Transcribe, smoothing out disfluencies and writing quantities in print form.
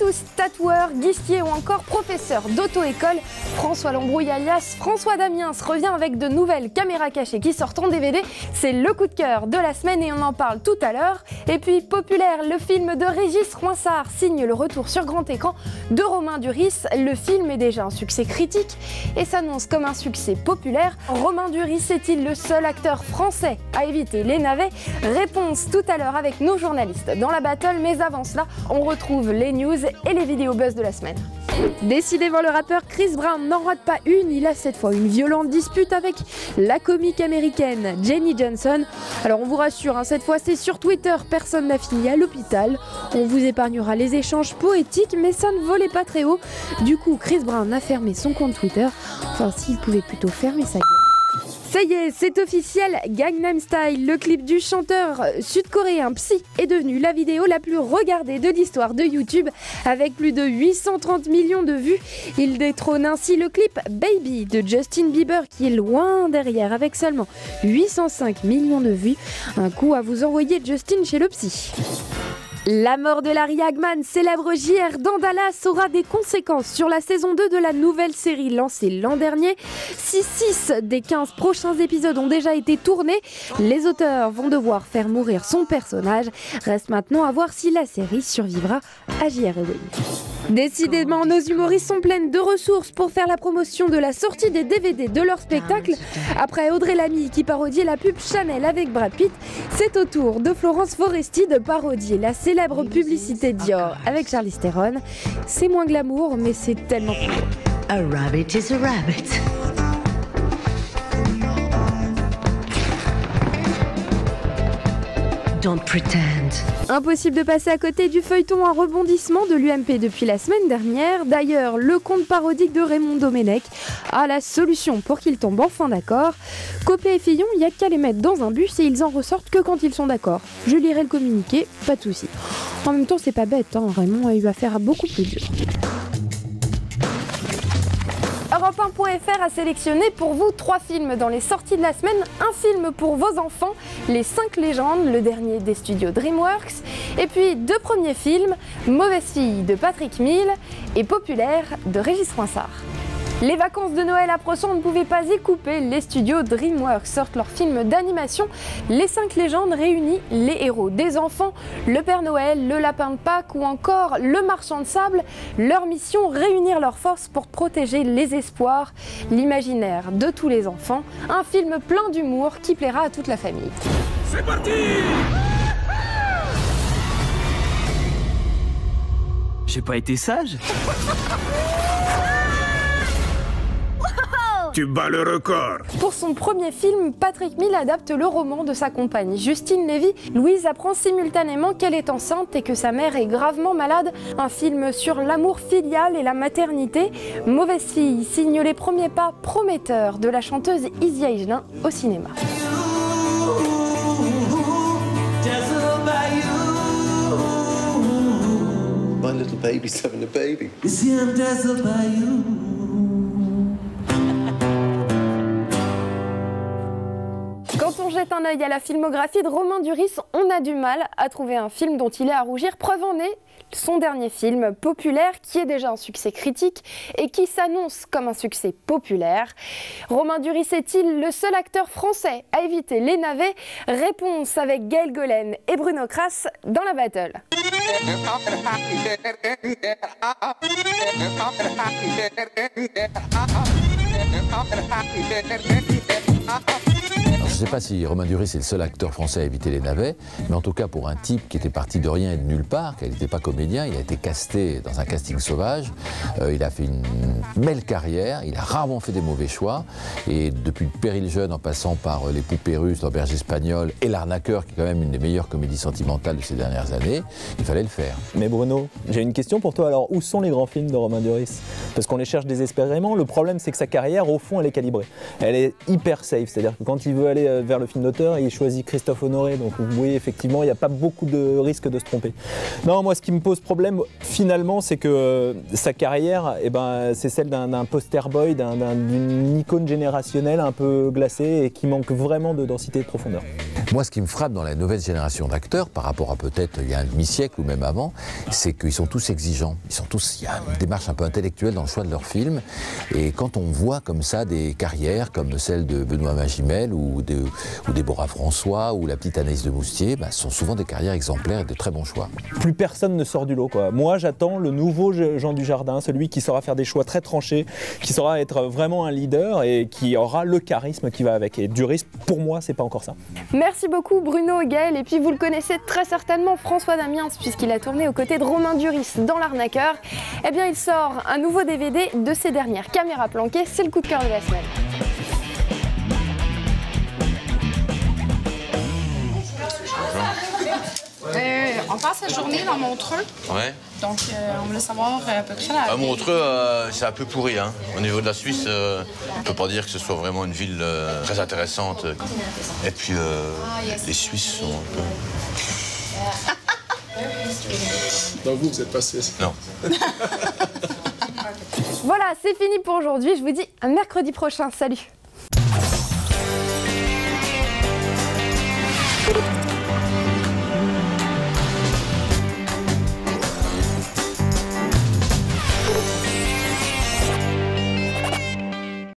tous tatoueur, guichetier ou encore professeur d'auto-école, François Lambrouille alias François Damiens revient avec de nouvelles caméras cachées qui sortent en DVD. C'est le coup de cœur de la semaine et on en parle tout à l'heure. Et puis Populaire, le film de Régis Ronsard signe le retour sur grand écran de Romain Duris. Le film est déjà un succès critique et s'annonce comme un succès populaire. Romain Duris est-il le seul acteur français à éviter les navets? Réponse tout à l'heure avec nos journalistes dans la battle, mais avant cela, on retrouve les news et les vidéos buzz de la semaine. Décidément, le rappeur Chris Brown n'en rate pas une. Il a cette fois une violente dispute avec la comique américaine Jenny Johnson. Alors on vous rassure, cette fois c'est sur Twitter, personne n'a fini à l'hôpital. On vous épargnera les échanges poétiques, mais ça ne volait pas très haut. Du coup, Chris Brown a fermé son compte Twitter. Enfin, s'il pouvait plutôt fermer sa gueule. Ça y est, c'est officiel, Gangnam Style, le clip du chanteur sud-coréen Psy, est devenu la vidéo la plus regardée de l'histoire de YouTube, avec plus de 830 millions de vues. Il détrône ainsi le clip Baby de Justin Bieber, qui est loin derrière, avec seulement 805 millions de vues. Un coup à vous envoyer Justin chez le Psy. La mort de Larry Hagman, célèbre JR dans Dallas, aura des conséquences sur la saison 2 de la nouvelle série lancée l'an dernier. Si 6 des 15 prochains épisodes ont déjà été tournés, les auteurs vont devoir faire mourir son personnage. Reste maintenant à voir si la série survivra à JR Ewing. Décidément, nos humoristes sont pleines de ressources pour faire la promotion de la sortie des DVD de leur spectacle. Après Audrey Lamy qui parodiait la pub Chanel avec Brad Pitt, c'est au tour de Florence Foresti de parodier la célèbre publicité Dior avec Charlize Theron. C'est moins glamour, mais c'est tellement cool. A rabbit is a rabbit. Don't pretend. Impossible de passer à côté du feuilleton à rebondissement de l'UMP depuis la semaine dernière. D'ailleurs, le conte parodique de Raymond Domenech a la solution pour qu'ils tombent enfin d'accord. Copé et Fillon, il n'y a qu'à les mettre dans un bus et ils en ressortent que quand ils sont d'accord. Je lirai le communiqué, pas de souci. En même temps, c'est pas bête, Raymond a eu affaire à beaucoup plus dur. Europe1.fr a sélectionné pour vous 3 films dans les sorties de la semaine. Un film pour vos enfants, Les 5 légendes, le dernier des studios DreamWorks. Et puis 2 premiers films, Mauvaise fille de Patrick Mille et Populaire de Régis Ronsard. Les vacances de Noël approchant, on ne pouvait pas y couper. Les studios DreamWorks sortent leur film d'animation. Les 5 légendes réunit les héros des enfants, le Père Noël, le Lapin de Pâques ou encore le Marchand de Sable. Leur mission, réunir leurs forces pour protéger les espoirs, l'imaginaire de tous les enfants. Un film plein d'humour qui plaira à toute la famille. C'est parti! J'ai pas été sage? Tu bats le record. Pour son premier film, Patrick Mille adapte le roman de sa compagne Justine Lévy. Louise apprend simultanément qu'elle est enceinte et que sa mère est gravement malade. Un film sur l'amour filial et la maternité. Mauvaise fille signe les premiers pas prometteurs de la chanteuse Izzy Aigelin au cinéma. My little baby's having a baby. Quand on jette un œil à la filmographie de Romain Duris, on a du mal à trouver un film dont il est à rougir. Preuve en est son dernier film, Populaire, qui est déjà un succès critique et qui s'annonce comme un succès populaire. Romain Duris est-il le seul acteur français à éviter les navets? Réponse avec Gaël Golen et Bruno Kras dans la battle. Alors, je ne sais pas si Romain Duris est le seul acteur français à éviter les navets, mais en tout cas pour un type qui était parti de rien et de nulle part, qui n'était pas comédien, il a été casté dans un casting sauvage, il a fait une belle carrière, il a rarement fait des mauvais choix, et depuis le Péril jeune en passant par Les Poupées russes, L'Auberge espagnole et L'Arnaqueur, qui est quand même une des meilleures comédies sentimentales de ces dernières années, il fallait le faire. Mais Bruno, j'ai une question pour toi. Alors, où sont les grands films de Romain Duris? Parce qu'on les cherche désespérément. Le problème, c'est que sa carrière, au fond, elle est calibrée. Elle est hyper safe. C'est-à-dire que quand il veut aller vers le film d'auteur, il choisit Christophe Honoré. Donc, vous voyez, effectivement, il n'y a pas beaucoup de risque de se tromper. Non, moi, ce qui me pose problème, finalement, c'est que sa carrière, eh ben, c'est celle d'un poster boy, d'une icône générationnelle un peu glacée et qui manque vraiment de densité et de profondeur. Moi, ce qui me frappe dans la nouvelle génération d'acteurs, par rapport à peut-être il y a un demi-siècle ou même avant, c'est qu'ils sont tous exigeants. Il y a une démarche un peu intellectuelle dans le choix de leurs films. Et quand on voit comme ça des carrières comme celle de Benoît Magimel ou Déborah François ou la petite Anaïs de Moustier, ce sont souvent des carrières exemplaires et de très bons choix. Plus personne ne sort du lot, quoi. Moi, j'attends le nouveau Jean Dujardin, celui qui saura faire des choix très tranchés, qui saura être vraiment un leader et qui aura le charisme qui va avec. Et Duris, pour moi, c'est pas encore ça. Merci beaucoup Bruno et Gaël. Et puis vous le connaissez très certainement, François Damiens, puisqu'il a tourné aux côtés de Romain Duris dans L'Arnaqueur. Eh bien, il sort un nouveau DVD de ses dernières caméras planquées. C'est le coup de cœur de la semaine. On passe la journée dans Montreux. Ouais. Donc, on voulait savoir à peu près la... Montreux, c'est un peu pourri. Hein. Au niveau de la Suisse, on ne peut pas dire que ce soit vraiment une ville très intéressante. Et puis, les Suisses sont un peu... Donc vous êtes passé. Non. Voilà, c'est fini pour aujourd'hui. Je vous dis à mercredi prochain. Salut!